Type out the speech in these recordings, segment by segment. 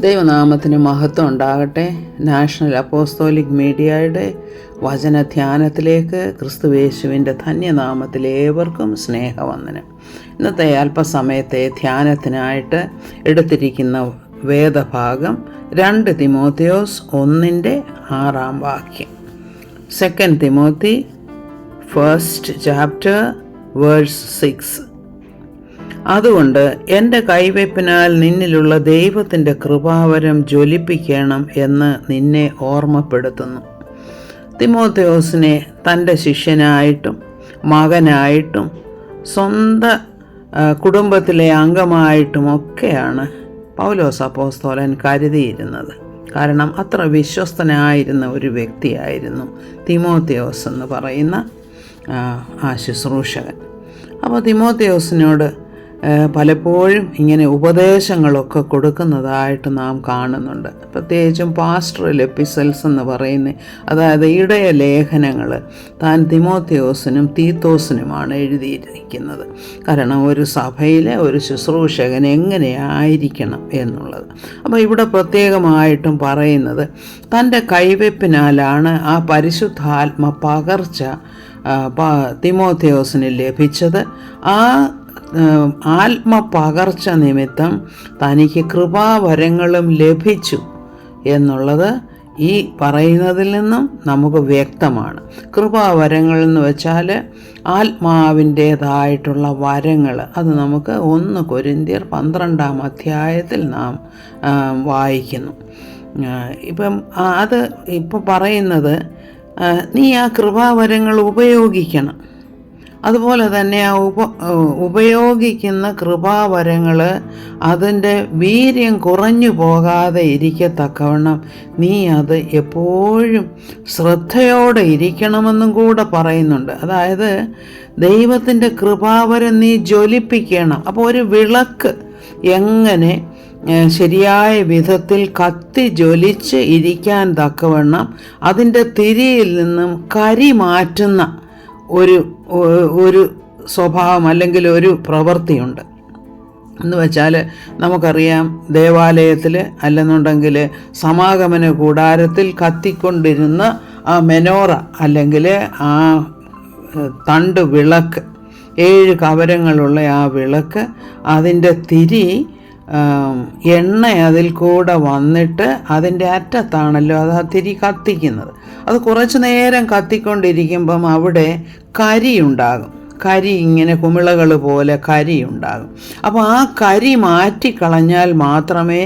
ദൈവനാമത്തിന് മഹത്വം ഉണ്ടാകട്ടെ. നാഷണൽ അപ്പോസ്തോലിക് മീഡിയയുടെ വചനധ്യാനത്തിലേക്ക് ക്രിസ്തുയേശുവിൻ്റെ ധന്യനാമത്തിൽ ഏവർക്കും സ്നേഹവന്ദനം. ഇന്നത്തെ അല്പസമയത്തെ ധ്യാനത്തിനായിട്ട് എടുത്തിരിക്കുന്ന വേദഭാഗം 2 തിമോത്തിയോസ് 1:6 2 തിമോത്തി 1 chapter verse 6. അതുകൊണ്ട് എൻ്റെ കൈവയ്പിനാൽ നിന്നിലുള്ള ദൈവത്തിൻ്റെ കൃപാവരം ജ്വലിപ്പിക്കണം എന്ന് നിന്നെ ഓർമ്മപ്പെടുത്തുന്നു. തിമോത്തിയോസിനെ തൻ്റെ ശിഷ്യനായിട്ടും മകനായിട്ടും സ്വന്തം കുടുംബത്തിലെ അംഗമായിട്ടുമൊക്കെയാണ് പൗലോസ് അപ്പോസ്തലൻ കരുതിയിരുന്നത്. കാരണം അത്ര വിശ്വസ്തനായിരുന്ന ഒരു വ്യക്തിയായിരുന്നു തിമോത്തിയോസ് എന്ന് പറയുന്ന ആ ശുശ്രൂഷകൻ. അപ്പോൾ തിമോത്തിയോസിനോട് പലപ്പോഴും ഇങ്ങനെ ഉപദേശങ്ങളൊക്കെ കൊടുക്കുന്നതായിട്ട് നാം കാണുന്നുണ്ട്. പ്രത്യേകിച്ചും പാസ്റ്ററൽ എപ്പിസൽസ് എന്ന് പറയുന്ന, അതായത് ഇടയ ലേഖനങ്ങൾ താൻ തിമോത്തിയോസിനും തീത്തോസിനുമാണ് എഴുതിയിരിക്കുന്നത്. കാരണം ഒരു സഭയിലെ ഒരു ശുശ്രൂഷകൻ എങ്ങനെയായിരിക്കണം എന്നുള്ളത്. അപ്പോൾ ഇവിടെ പ്രത്യേകമായിട്ടും പറയുന്നത് തൻ്റെ കൈവയ്പിനാലാണ് ആ പരിശുദ്ധാത്മ പകർച്ച തിമോത്തിയോസിന് ലഭിച്ചത്. ആ ആത്മപകർച്ച നിമിത്തം തനിക്ക് കൃപാവരങ്ങളും ലഭിച്ചു എന്നുള്ളത് ഈ പറയുന്നതിൽ നിന്നും നമുക്ക് വ്യക്തമാണ്. കൃപാവരങ്ങൾ എന്ന് വെച്ചാൽ ആത്മാവിൻ്റേതായിട്ടുള്ള വരങ്ങൾ. അത് നമുക്ക് 1 കൊരിന്ത്യർ 12 അധ്യായത്തിൽ നാം വായിക്കുന്നു. ഇപ്പം അത് ഇപ്പോൾ പറയുന്നത് നീ ആ കൃപാവരങ്ങൾ ഉപയോഗിക്കണം. അതുപോലെ തന്നെ ആ ഉപയോഗിക്കുന്ന കൃപാവരങ്ങൾ അതിൻ്റെ വീര്യം കുറഞ്ഞു പോകാതെ ഇരിക്കത്തക്കവണ്ണം നീ അത് എപ്പോഴും ശ്രദ്ധയോടെ ഇരിക്കണമെന്നും കൂടെ പറയുന്നുണ്ട്. അതായത് ദൈവത്തിൻ്റെ കൃപാവരം നീ ജ്വലിപ്പിക്കണം. അപ്പോൾ ഒരു വിളക്ക് എങ്ങനെ ശരിയായ വിധത്തിൽ കത്തി ജ്വലിച്ച് ഇരിക്കാൻ തക്കവണ്ണം അതിൻ്റെ തിരിയിൽ നിന്നും കരി മാറ്റുന്ന ഒരു സ്വഭാവം അല്ലെങ്കിൽ ഒരു പ്രവൃത്തിയുണ്ട്. എന്ന് വെച്ചാൽ നമുക്കറിയാം, ദേവാലയത്തിൽ അല്ലെന്നുണ്ടെങ്കിൽ സമാഗമന കൂടാരത്തിൽ കത്തിക്കൊണ്ടിരുന്ന ആ മെനോറ അല്ലെങ്കിൽ ആ തണ്ട് വിളക്ക്, 7 കവരങ്ങളുള്ള ആ വിളക്ക്, അതിൻ്റെ തിരി എണ്ണ അതിൽ കൂടെ വന്നിട്ട് അതിൻ്റെ അറ്റത്താണല്ലോ അത് ആ തിരി കത്തിക്കുന്നത്. അത് കുറച്ച് നേരം കത്തിക്കൊണ്ടിരിക്കുമ്പം അവിടെ കരിയുണ്ടാകും. കരി ഇങ്ങനെ കുമിളകൾ പോലെ കരിയുണ്ടാകും. അപ്പോൾ ആ കരി മാറ്റിക്കളഞ്ഞാൽ മാത്രമേ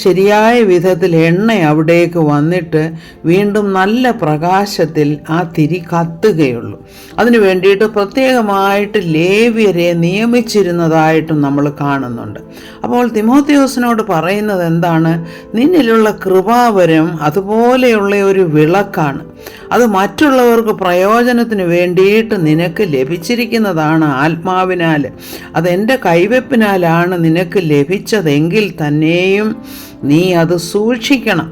ശരിയായ വിധത്തിൽ എണ്ണ അവിടേക്ക് വന്നിട്ട് വീണ്ടും നല്ല പ്രകാശത്തിൽ ആ തിരി കത്തുകയുള്ളൂ. അതിനു വേണ്ടിയിട്ട് പ്രത്യേകമായിട്ട് ലേവ്യരെ നിയമിച്ചിരുന്നതായിട്ടും നമ്മൾ കാണുന്നുണ്ട്. അപ്പോൾ തിമോത്തിയോസിനോട് പറയുന്നത് എന്താണ്? നിന്നിലുള്ള കൃപാവരം അതുപോലെയുള്ള ഒരു വിളക്കാണ്. അത് മറ്റുള്ളവർക്ക് പ്രയോജനത്തിന് വേണ്ടിയിട്ട് നിനക്ക് ലഭിച്ചിരിക്കുന്നതാണ് ആത്മാവിനാൽ. അതെൻ്റെ കൈവയ്പിനാലാണ് നിനക്ക് ലഭിച്ചതെങ്കിൽ തന്നെയും നീ അത് സൂക്ഷിക്കണം.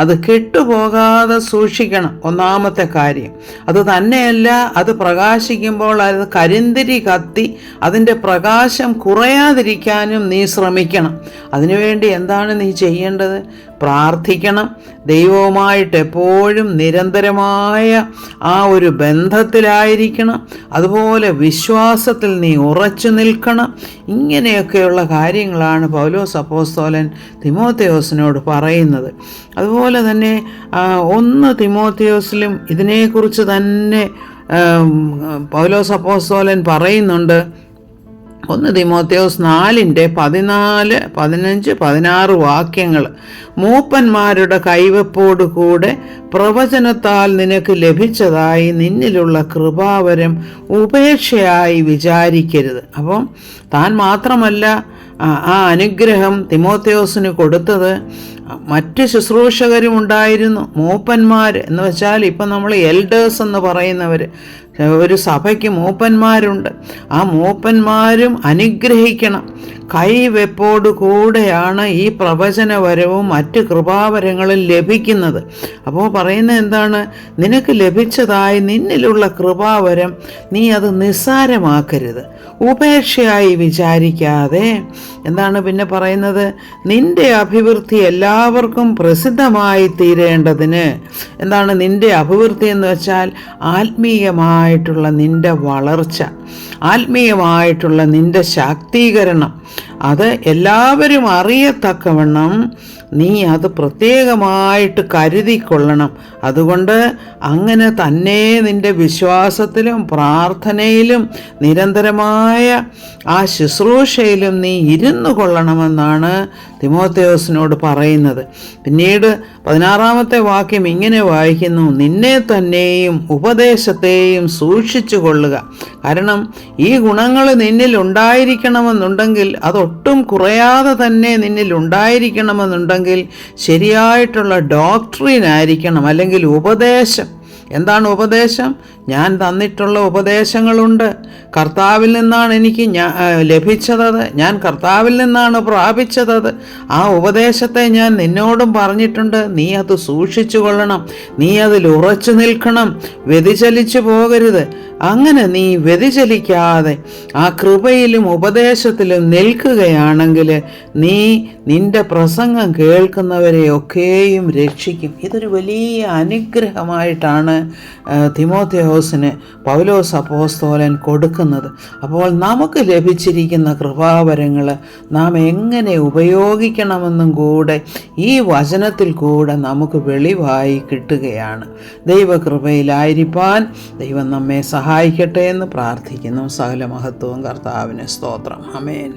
അത് കെട്ടുപോകാതെ സൂക്ഷിക്കണം. ഒന്നാമത്തെ കാര്യം അത് തന്നെയല്ല, അത് പ്രകാശിക്കുമ്പോൾ അത് കരിന്തിരി കത്തി അതിൻ്റെ പ്രകാശം കുറയാതിരിക്കാനും നീ ശ്രമിക്കണം. അതിനുവേണ്ടി എന്താണ് നീ ചെയ്യേണ്ടത്? പ്രാർത്ഥിക്കണം. ദൈവവുമായിട്ട് എപ്പോഴും നിരന്തരമായ ആ ഒരു ബന്ധത്തിലായിരിക്കണം. അതുപോലെ വിശ്വാസത്തിൽ നീ ഉറച്ചു നിൽക്കണം. ഇങ്ങനെയൊക്കെയുള്ള കാര്യങ്ങളാണ് പൗലോസ് അപ്പോസ്തലൻ തിമോത്തിയോസിനോട് പറയുന്നത്. അതുപോലെ തന്നെ 1 തിമോത്തിയോസിലും ഇതിനെക്കുറിച്ച് തന്നെ പൗലോസ് അപ്പോസ്തലൻ പറയുന്നുണ്ട്. 1 തിമോത്തിയോസ് 4:14, 15, 16 വാക്യങ്ങൾ. മൂപ്പന്മാരുടെ കൈവപ്പോടു കൂടെ പ്രവചനത്താൽ നിനക്ക് ലഭിച്ചതായി നിന്നിലുള്ള കൃപാവരം ഉപേക്ഷയായി വിചാരിക്കരുത്. അപ്പം താൻ മാത്രമല്ല ആ അനുഗ്രഹം തിമോത്തിയോസിന് കൊടുത്തത്, മറ്റ് ശുശ്രൂഷകരും ഉണ്ടായിരുന്നു. മൂപ്പന്മാർ എന്ന് വെച്ചാൽ ഇപ്പം നമ്മൾ എൽഡേഴ്സ് എന്ന് പറയുന്നവർ, ഒരു സഭയ്ക്ക് മൂപ്പന്മാരുണ്ട്. ആ മൂപ്പന്മാരും അനുഗ്രഹിക്കണം. കൈവെപ്പോട് കൂടെയാണ് ഈ പ്രവചനവരവും മറ്റ് കൃപാവരങ്ങളും ലഭിക്കുന്നത്. അപ്പോൾ പറയുന്നത് എന്താണ്? നിനക്ക് ലഭിച്ചതായി നിന്നിലുള്ള കൃപാവരം നീ അത് നിസ്സാരമാക്കരുത്, ഉപേക്ഷയായി വിചാരിക്കാതെ. എന്താണ് പിന്നെ പറയുന്നത്? നിന്റെ അഭിവൃദ്ധി എല്ലാവർക്കും പ്രസിദ്ധമായി തീരേണ്ടതിന്. എന്താണ് നിന്റെ അഭിവൃദ്ധി എന്ന് വെച്ചാൽ? ആത്മീയമായിട്ടുള്ള നിന്റെ വളർച്ച, ആത്മീയമായിട്ടുള്ള നിന്റെ ശാക്തീകരണം, അത് എല്ലാവരും അറിയത്തക്കവണ്ണം നീ അത് പ്രത്യേകമായിട്ട് കരുതിക്കൊള്ളണം. അതുകൊണ്ട് അങ്ങനെ തന്നെ നിന്റെ വിശ്വാസത്തിലും പ്രാർത്ഥനയിലും നിരന്തരമായ ആ ശുശ്രൂഷയിലും നീ ഇരുന്നു കൊള്ളണമെന്നാണ് തിമോഥെയോസിനോട് പറയുന്നത്. പിന്നീട് 16-ാമത്തെ വാക്യം ഇങ്ങനെ വായിക്കുന്നു: നിന്നെ തന്നെയും ഉപദേശത്തെയും സൂക്ഷിച്ചു കൊള്ളുക. കാരണം ഈ ഗുണങ്ങൾ നിന്നിൽ ഉണ്ടായിരിക്കണമെന്നുണ്ടെങ്കിൽ, അതൊട്ടും കുറയാതെ തന്നെ നിന്നിൽ ഉണ്ടായിരിക്കണമെന്നുണ്ടെങ്കിൽ ശരിയായിട്ടുള്ള ഡോക്ട്രിൻ ആയിരിക്കണം, അല്ലെങ്കിൽ ഉപദേശം. എന്താണ് ഉപദേശം? ഞാൻ തന്നിട്ടുള്ള ഉപദേശങ്ങളുണ്ട്. കർത്താവിൽ നിന്നാണ് എനിക്ക് ലഭിച്ചത്, ഞാൻ കർത്താവിൽ നിന്നാണ് പ്രാപിച്ചത്. ആ ഉപദേശത്തെ ഞാൻ നിന്നോടും പറഞ്ഞിട്ടുണ്ട്. നീ അത് സൂക്ഷിച്ചു കൊള്ളണം, നീ അതിൽ ഉറച്ചു നിൽക്കണം, വ്യതിചലിച്ചു പോകരുത്. അങ്ങനെ നീ വ്യതിചലിക്കാതെ ആ കൃപയിലും ഉപദേശത്തിലും നിൽക്കുകയാണെങ്കിൽ നീ നിന്റെ പ്രസംഗം കേൾക്കുന്നവരെയൊക്കെയും രക്ഷിക്കും. ഇതൊരു വലിയ അനുഗ്രഹമായിട്ടാണ് തിമോഥെയോസിന് പൗലോസ് അപ്പോസ്തലൻ കൊടുക്കുന്നത്. അപ്പോൾ നമുക്ക് ലഭിച്ചിരിക്കുന്ന കൃപാവരങ്ങൾ നാം എങ്ങനെ ഉപയോഗിക്കണമെന്നും കൂടെ ഈ വചനത്തിൽ കൂടെ നമുക്ക് വെളിവായി കിട്ടുകയാണ്. ദൈവകൃപയിലായിരിക്കാൻ ദൈവം നമ്മെ സഹായിക്കട്ടെ എന്ന് പ്രാർത്ഥിക്കുന്നു. സകല മഹത്വവും കർത്താവിന് സ്തോത്രം. ആമേൻ.